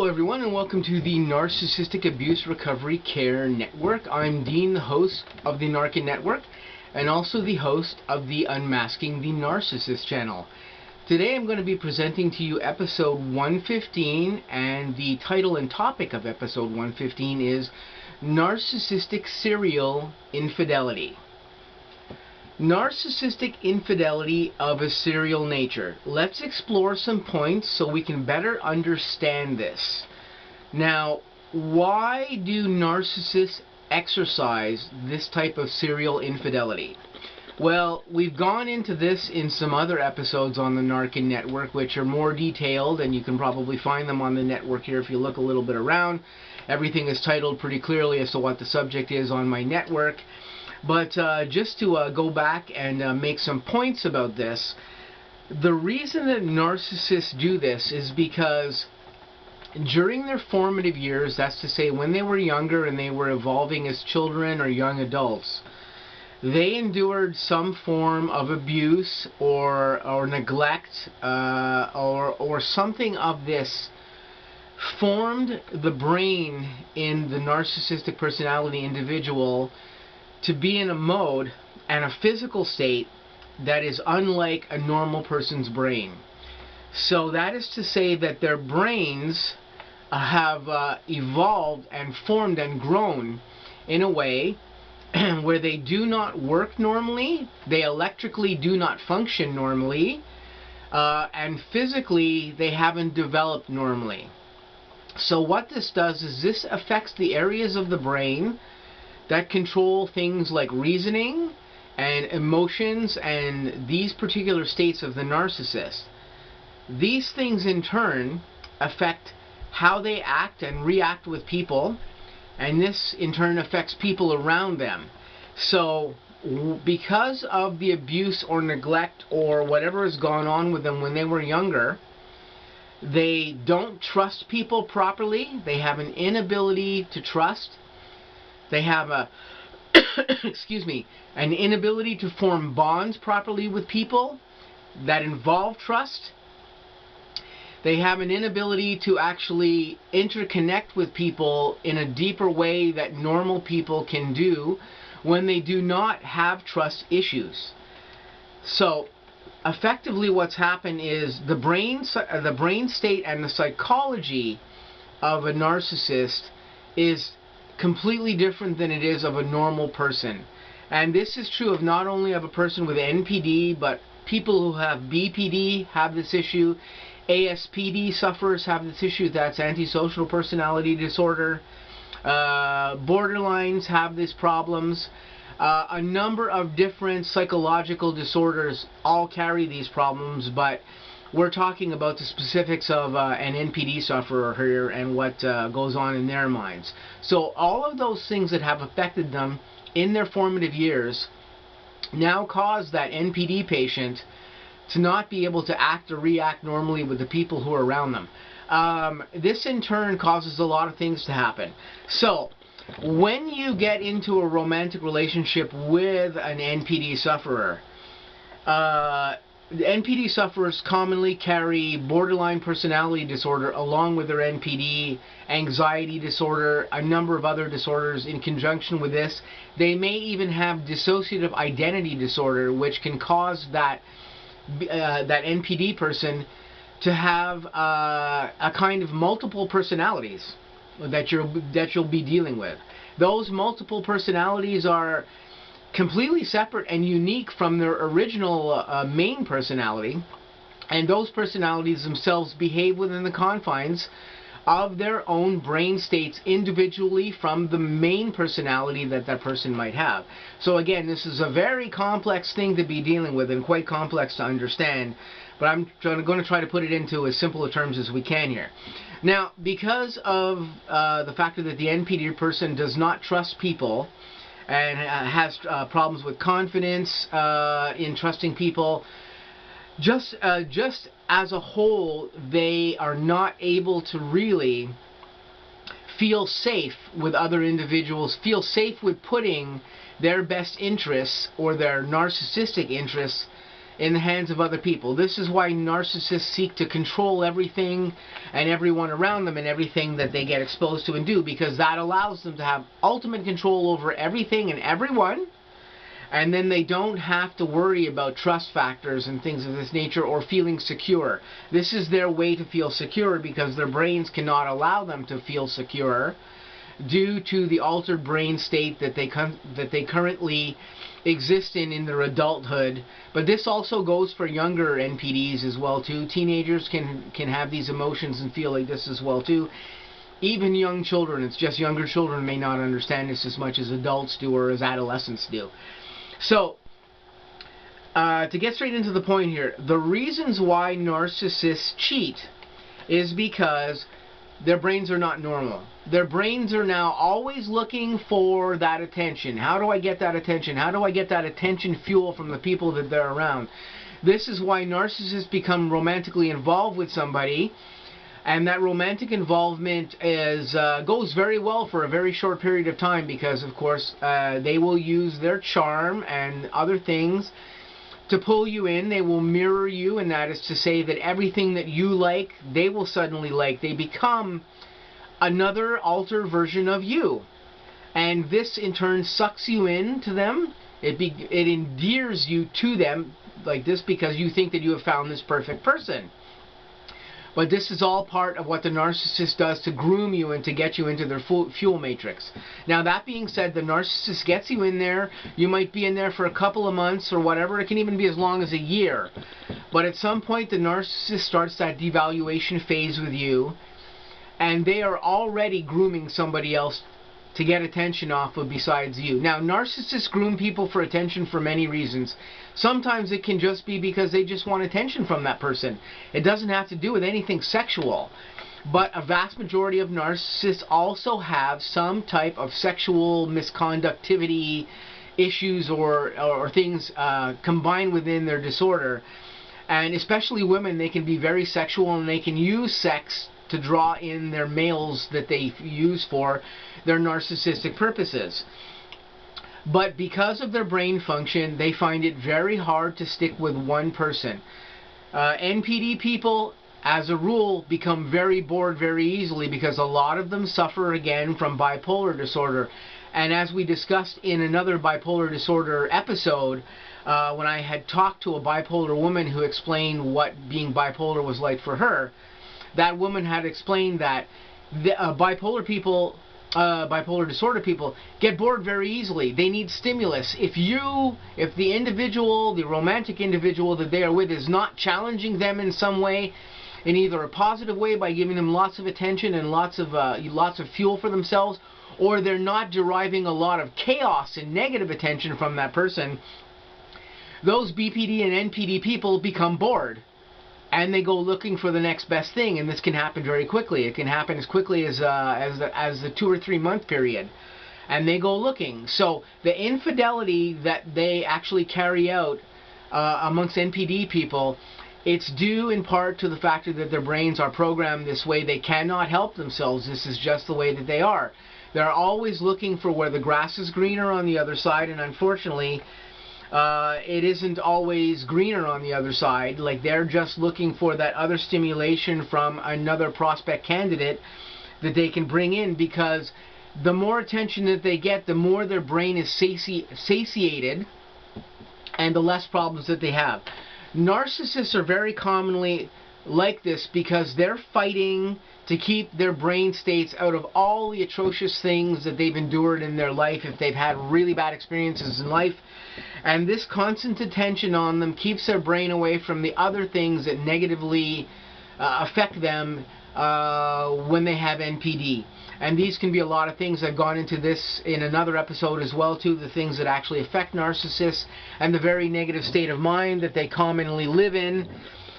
Hello everyone, and welcome to the Narcissistic Abuse Recovery Care Network. I'm Dean, the host of the N.A.R.C.N Network, and also the host of the Unmasking the Narcissist channel. Today I'm going to be presenting to you episode 115, and the title and topic of episode 115 is Narcissistic Serial Infidelity. Narcissistic infidelity of a serial nature. Let's explore some points so we can better understand this. Now, why do narcissists exercise this type of serial infidelity? Well, we've gone into this in some other episodes on the N.A.R.C.N network, which are more detailed, and you can probably find them on the network here if you look a little bit around. Everything is titled pretty clearly as to what the subject is on my network. But just to go back and make some points about this, the reason that narcissists do this is because during their formative years, that's to say when they were younger and they were evolving as children or young adults, they endured some form of abuse or neglect or something of this formed the brain in the narcissistic personality individual to be in a mode and a physical state that is unlike a normal person's brain. So that is to say that their brains have evolved and formed and grown in a way where they do not work normally, they electrically do not function normally, and physically they haven't developed normally. So what this does is this affects the areas of the brain that control things like reasoning and emotions and these particular states of the narcissist. These things in turn affect how they act and react with people, and this in turn affects people around them. So because of the abuse or neglect or whatever has gone on with them when they were younger, they don't trust people properly. They have an inability to trust. They have an inability to form bonds properly with people that involve trust. They have an inability to actually interconnect with people in a deeper way that normal people can do when they do not have trust issues. So, effectively what's happened is the brain state and the psychology of a narcissist is completely different than it is of a normal person. And this is true of not only of a person with NPD, but people who have BPD have this issue. ASPD sufferers have this issue, that's antisocial personality disorder. Borderlines have these problems. A number of different psychological disorders all carry these problems, but we're talking about the specifics of an NPD sufferer here and what goes on in their minds. So all of those things that have affected them in their formative years now cause that NPD patient to not be able to act or react normally with the people who are around them. This in turn causes a lot of things to happen. So when you get into a romantic relationship with an NPD sufferer, the NPD sufferers commonly carry borderline personality disorder along with their NPD, anxiety disorder, a number of other disorders in conjunction with this. They may even have dissociative identity disorder, which can cause that NPD person to have a kind of multiple personalities that you'll be dealing with. Those multiple personalities are completely separate and unique from their original main personality, and those personalities themselves behave within the confines of their own brain states individually from the main personality that that person might have. So again, this is a very complex thing to be dealing with and quite complex to understand, but I'm going to try to put it into as simple terms as we can here. Now, because of the fact that the NPD person does not trust people and has problems with confidence in trusting people, just as a whole, they are not able to really feel safe with other individuals, feel safe with putting their best interests or their narcissistic interests in the hands of other people. This is why narcissists seek to control everything and everyone around them and everything that they get exposed to and do, because that allows them to have ultimate control over everything and everyone, and then they don't have to worry about trust factors and things of this nature or feeling secure. This is their way to feel secure, because their brains cannot allow them to feel secure due to the altered brain state that they currently exist in their adulthood. But this also goes for younger NPDs as well too. Teenagers can have these emotions and feel like this as well too. Even young children. It's just younger children may not understand this as much as adults do or as adolescents do. So, to get straight into the point here, the reasons why narcissists cheat is because their brains are not normal. Their brains are now always looking for that attention. How do I get that attention? How do I get that attention fuel from the people that they're around? This is why narcissists become romantically involved with somebody, and that romantic involvement goes very well for a very short period of time, because of course they will use their charm and other things to pull you in. They will mirror you, and that is to say that everything that you like, they will suddenly like. They become another altered version of you, and this in turn sucks you into them. It endears you to them like this, because you think that you have found this perfect person. But this is all part of what the narcissist does to groom you and to get you into their fuel matrix. Now, that being said, the narcissist gets you in there. You might be in there for a couple of months or whatever. It can even be as long as a year. But at some point, the narcissist starts that devaluation phase with you, and they are already grooming somebody else to get attention off of besides you. Now, narcissists groom people for attention for many reasons. Sometimes it can just be because they just want attention from that person. It doesn't have to do with anything sexual. But a vast majority of narcissists also have some type of sexual misconductivity issues or things combined within their disorder. And especially women, they can be very sexual, and they can use sex to draw in their males that they use for their narcissistic purposes. But because of their brain function, they find it very hard to stick with one person. NPD people, as a rule, become very bored very easily, because a lot of them suffer again from bipolar disorder. And as we discussed in another bipolar disorder episode, when I had talked to a bipolar woman who explained what being bipolar was like for her, that woman had explained that bipolar disorder people get bored very easily. They need stimulus. If the individual, the romantic individual that they are with, is not challenging them in some way, in either a positive way by giving them lots of attention and lots of fuel for themselves, or they're not deriving a lot of chaos and negative attention from that person, those BPD and NPD people become bored. And they go looking for the next best thing, and this can happen very quickly. It can happen as quickly as the 2 or 3 month period, and they go looking. So the infidelity that they actually carry out amongst NPD people, it's due in part to the fact that their brains are programmed this way. They cannot help themselves. This is just the way that they are. They're always looking for where the grass is greener on the other side, and unfortunately, it isn't always greener on the other side. Like, they're just looking for that other stimulation from another prospect candidate that they can bring in, because the more attention that they get, the more their brain is satiated, and the less problems that they have. Narcissists are very commonly like this because they're fighting to keep their brain states out of all the atrocious things that they've endured in their life, if they've had really bad experiences in life. And this constant attention on them keeps their brain away from the other things that negatively affect them when they have NPD. And these can be a lot of things. I've gone into this in another episode as well too, the things that actually affect narcissists and the very negative state of mind that they commonly live in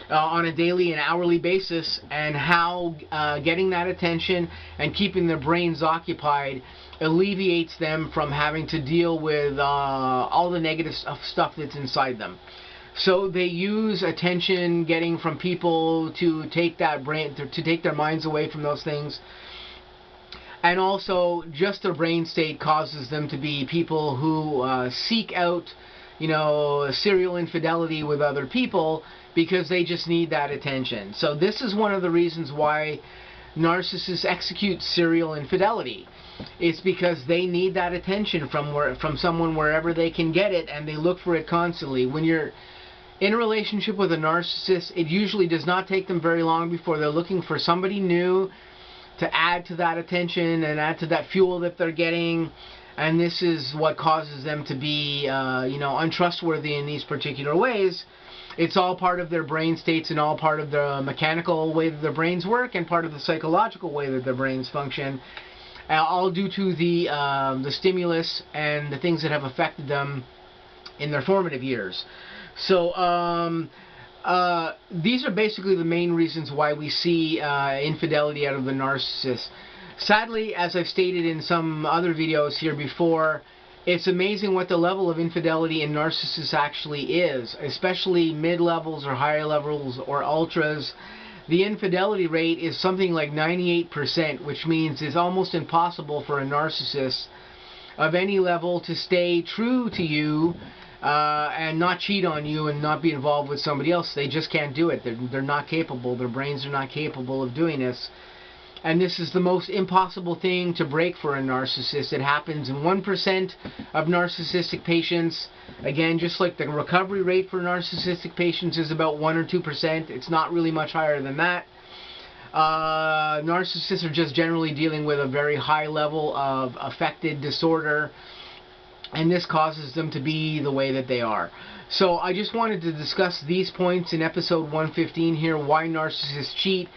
on a daily and hourly basis, and how getting that attention and keeping their brains occupied alleviates them from having to deal with all the negative stuff that's inside them. So they use attention getting from people to take that brain, to take their minds away from those things. And also, just their brain state causes them to be people who seek out, serial infidelity with other people, because they just need that attention. So this is one of the reasons why narcissists execute serial infidelity. It's because they need that attention from someone wherever they can get it, and they look for it constantly. When you're in a relationship with a narcissist, it usually does not take them very long before they're looking for somebody new to add to that attention and add to that fuel that they're getting. And this is what causes them to be, untrustworthy in these particular ways. It's all part of their brain states and all part of the mechanical way that their brains work and part of the psychological way that their brains function. All due to the stimulus and the things that have affected them in their formative years. So these are basically the main reasons why we see infidelity out of the narcissist. Sadly, as I've stated in some other videos here before, it's amazing what the level of infidelity in narcissists actually is, especially mid-levels or higher levels or ultras. The infidelity rate is something like 98%, which means it's almost impossible for a narcissist of any level to stay true to you and not cheat on you and not be involved with somebody else. They just can't do it. They're not capable. Their brains are not capable of doing this. And this is the most impossible thing to break for a narcissist. It happens in 1% of narcissistic patients. Again, just like the recovery rate for narcissistic patients is about 1 or 2%. It's not really much higher than that. Narcissists are just generally dealing with a very high level of affected disorder, and this causes them to be the way that they are. So I just wanted to discuss these points in episode 115 here: why narcissists cheat,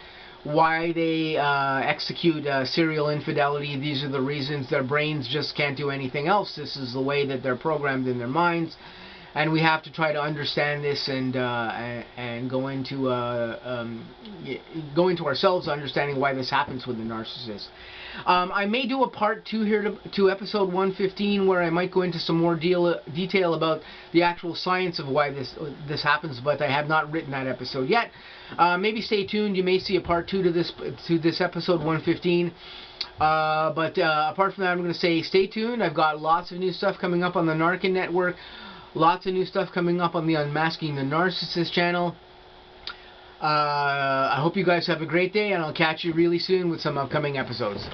why they execute serial infidelity. These are the reasons. Their brains just can't do anything else. This is the way that they're programmed in their minds, and we have to try to understand this and go into ourselves understanding why this happens with the narcissist. I may do a part 2 here to episode 115, where I might go into some more detail about the actual science of why this happens, but I have not written that episode yet. Maybe stay tuned. You may see a part 2 to this episode 115. But apart from that, I'm going to say stay tuned. I've got lots of new stuff coming up on the N.A.R.C.N network. Lots of new stuff coming up on the Unmasking the Narcissist channel. I hope you guys have a great day, and I'll catch you really soon with some upcoming episodes.